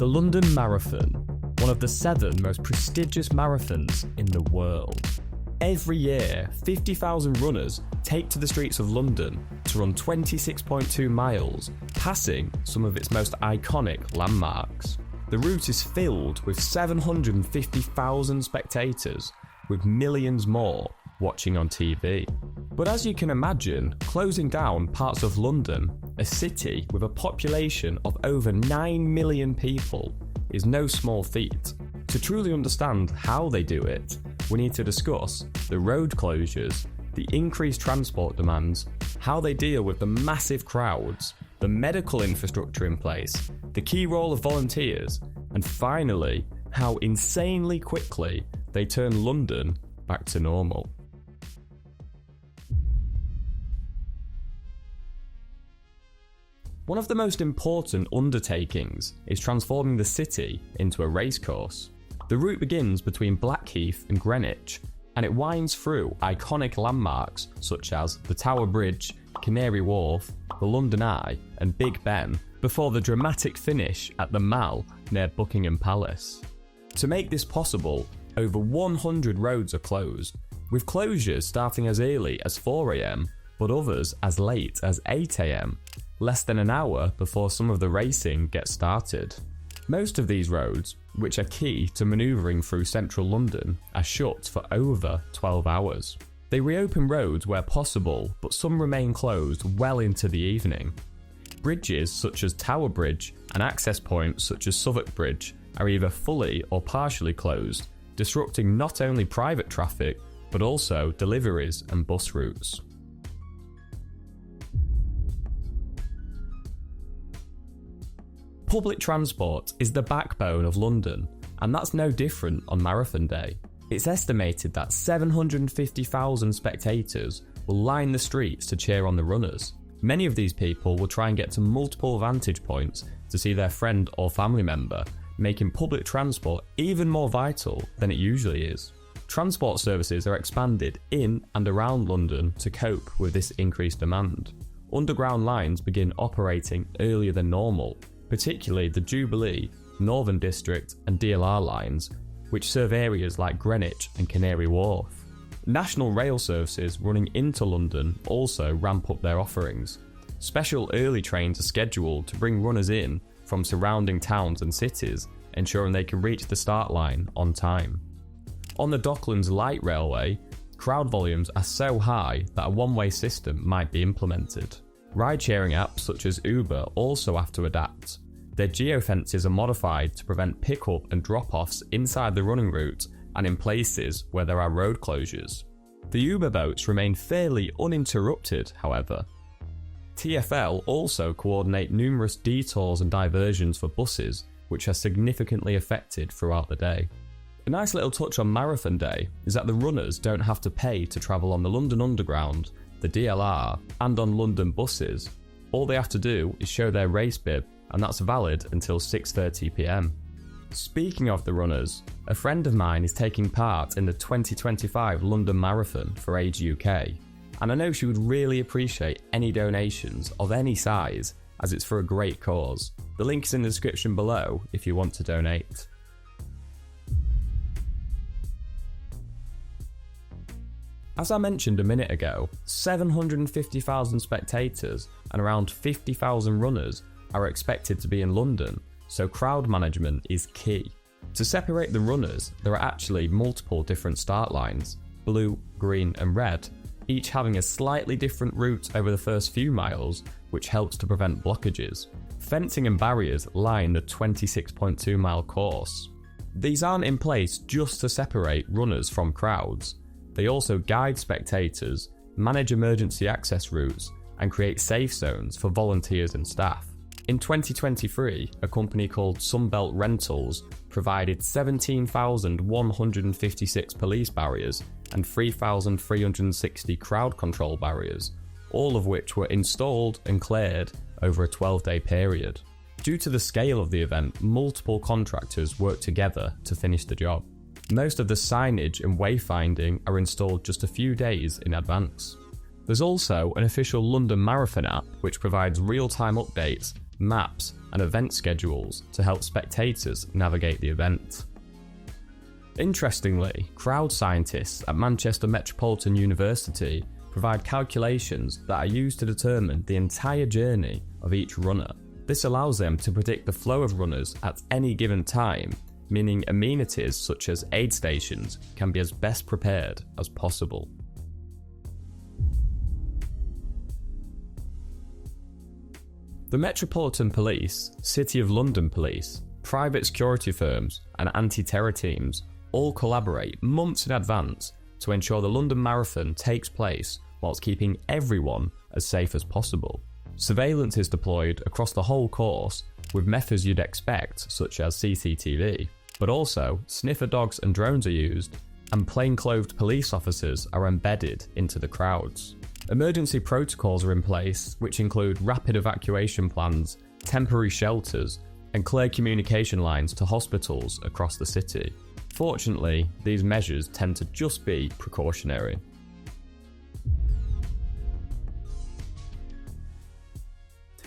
The London Marathon, one of the 7 most prestigious marathons in the world. Every year, 50,000 runners take to the streets of London to run 26.2 miles, passing some of its most iconic landmarks. The route is filled with 750,000 spectators, with millions more watching on TV. But as you can imagine, closing down parts of London, a city with a population of over 9 million people, is no small feat. To truly understand how they do it, we need to discuss the road closures, the increased transport demands, how they deal with the massive crowds, the medical infrastructure in place, the key role of volunteers, and finally, how insanely quickly they turn London back to normal. One of the most important undertakings is transforming the city into a racecourse. The route begins between Blackheath and Greenwich, and it winds through iconic landmarks such as the Tower Bridge, Canary Wharf, the London Eye and Big Ben, before the dramatic finish at the Mall near Buckingham Palace. To make this possible, over 100 roads are closed, with closures starting as early as 4 AM, but others as late as 8 AM, less than an hour before some of the racing gets started. Most of these roads, which are key to manoeuvring through central London, are shut for over 12 hours. They reopen roads where possible, but some remain closed well into the evening. Bridges such as Tower Bridge and access points such as Southwark Bridge are either fully or partially closed, disrupting not only private traffic, but also deliveries and bus routes. Public transport is the backbone of London, and that's no different on Marathon Day. It's estimated that 750,000 spectators will line the streets to cheer on the runners. Many of these people will try and get to multiple vantage points to see their friend or family member, making public transport even more vital than it usually is. Transport services are expanded in and around London to cope with this increased demand. Underground lines begin operating earlier than normal, particularly the Jubilee, Northern District and DLR lines, which serve areas like Greenwich and Canary Wharf. National rail services running into London also ramp up their offerings. Special early trains are scheduled to bring runners in from surrounding towns and cities, ensuring they can reach the start line on time. On the Docklands Light Railway, crowd volumes are so high that a one-way system might be implemented. Ride-sharing apps such as Uber also have to adapt. Their geofences are modified to prevent pick-up and drop-offs inside the running route and in places where there are road closures. The Uber boats remain fairly uninterrupted, however. TfL also coordinate numerous detours and diversions for buses, which are significantly affected throughout the day. A nice little touch on Marathon Day is that the runners don't have to pay to travel on the London Underground, the DLR, and on London buses. All they have to do is show their race bib, and that's valid until 6:30 PM. Speaking of the runners, a friend of mine is taking part in the 2025 London Marathon for Age UK, and I know she would really appreciate any donations of any size, as it's for a great cause. The link is in the description below if you want to donate. As I mentioned a minute ago, 750,000 spectators and around 50,000 runners are expected to be in London, so crowd management is key. To separate the runners, there are actually multiple different start lines, blue, green and red, each having a slightly different route over the first few miles, which helps to prevent blockages. Fencing and barriers line the 26.2 mile course. These aren't in place just to separate runners from crowds. They also guide spectators, manage emergency access routes, and create safe zones for volunteers and staff. In 2023, a company called Sunbelt Rentals provided 17,156 police barriers and 3,360 crowd control barriers, all of which were installed and cleared over a 12-day period. Due to the scale of the event, multiple contractors worked together to finish the job. Most of the signage and wayfinding are installed just a few days in advance. There's also an official London Marathon app which provides real-time updates, maps, and event schedules to help spectators navigate the event. Interestingly, crowd scientists at Manchester Metropolitan University provide calculations that are used to determine the entire journey of each runner. This allows them to predict the flow of runners at any given time, meaning amenities such as aid stations can be as best prepared as possible. The Metropolitan Police, City of London Police, private security firms and anti-terror teams all collaborate months in advance to ensure the London Marathon takes place whilst keeping everyone as safe as possible. Surveillance is deployed across the whole course with methods you'd expect such as CCTV, but also sniffer dogs and drones are used, and plainclothed police officers are embedded into the crowds. Emergency protocols are in place, which include rapid evacuation plans, temporary shelters, and clear communication lines to hospitals across the city. Fortunately, these measures tend to just be precautionary.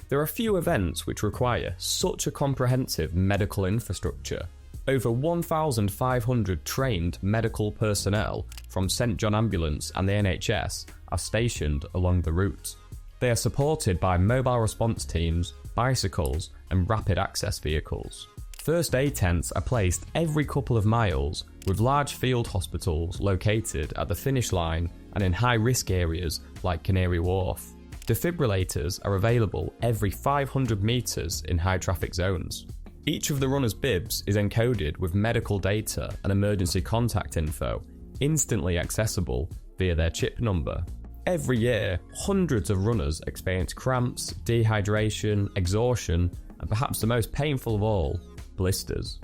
There are few events which require such a comprehensive medical infrastructure. Over 1,500 trained medical personnel from St John Ambulance and the NHS are stationed along the route. They are supported by mobile response teams, bicycles, and rapid access vehicles. First aid tents are placed every couple of miles, with large field hospitals located at the finish line and in high-risk areas like Canary Wharf. Defibrillators are available every 500 metres in high-traffic zones. Each of the runners' bibs is encoded with medical data and emergency contact info, instantly accessible via their chip number. Every year, hundreds of runners experience cramps, dehydration, exhaustion, and perhaps the most painful of all, blisters.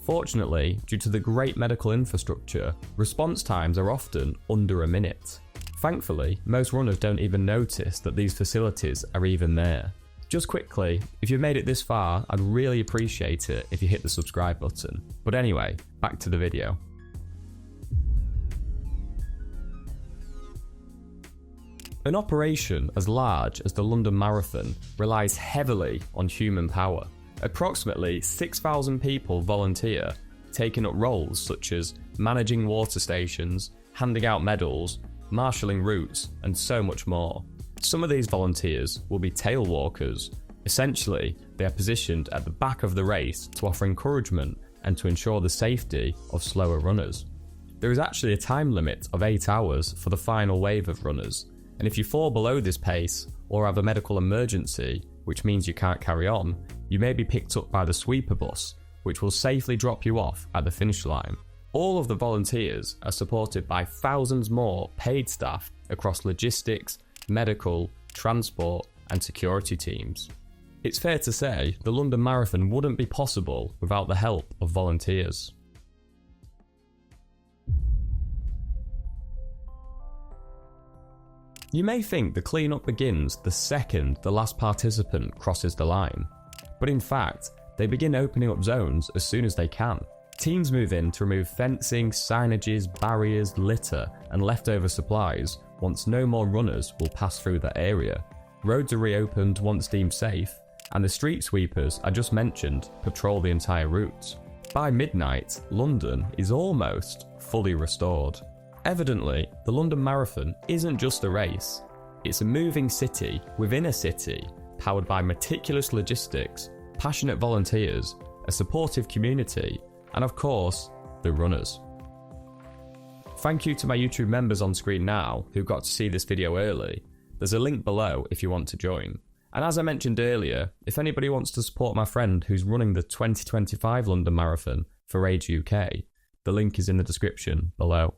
Fortunately, due to the great medical infrastructure, response times are often under a minute. Thankfully, most runners don't even notice that these facilities are even there. Just quickly, if you've made it this far, I'd really appreciate it if you hit the subscribe button. But anyway, back to the video. An operation as large as the London Marathon relies heavily on human power. Approximately 6,000 people volunteer, taking up roles such as managing water stations, handing out medals, marshalling routes, and so much more. Some of these volunteers will be tail walkers. Essentially, they are positioned at the back of the race to offer encouragement and to ensure the safety of slower runners. There is actually a time limit of 8 hours for the final wave of runners, and if you fall below this pace or have a medical emergency, which means you can't carry on, you may be picked up by the sweeper bus, which will safely drop you off at the finish line. All of the volunteers are supported by thousands more paid staff across logistics, medical, transport, and security teams. It's fair to say the London Marathon wouldn't be possible without the help of volunteers. You may think the cleanup begins the second the last participant crosses the line, but in fact, they begin opening up zones as soon as they can. Teams move in to remove fencing, signages, barriers, litter, and leftover supplies once no more runners will pass through that area. Roads are reopened once deemed safe, and the street sweepers I just mentioned patrol the entire route. By midnight, London is almost fully restored. Evidently, the London Marathon isn't just a race, it's a moving city within a city, powered by meticulous logistics, passionate volunteers, a supportive community, and of course, the runners. Thank you to my YouTube members on screen now who got to see this video early. There's a link below if you want to join. And as I mentioned earlier, if anybody wants to support my friend who's running the 2025 London Marathon for Age UK, the link is in the description below.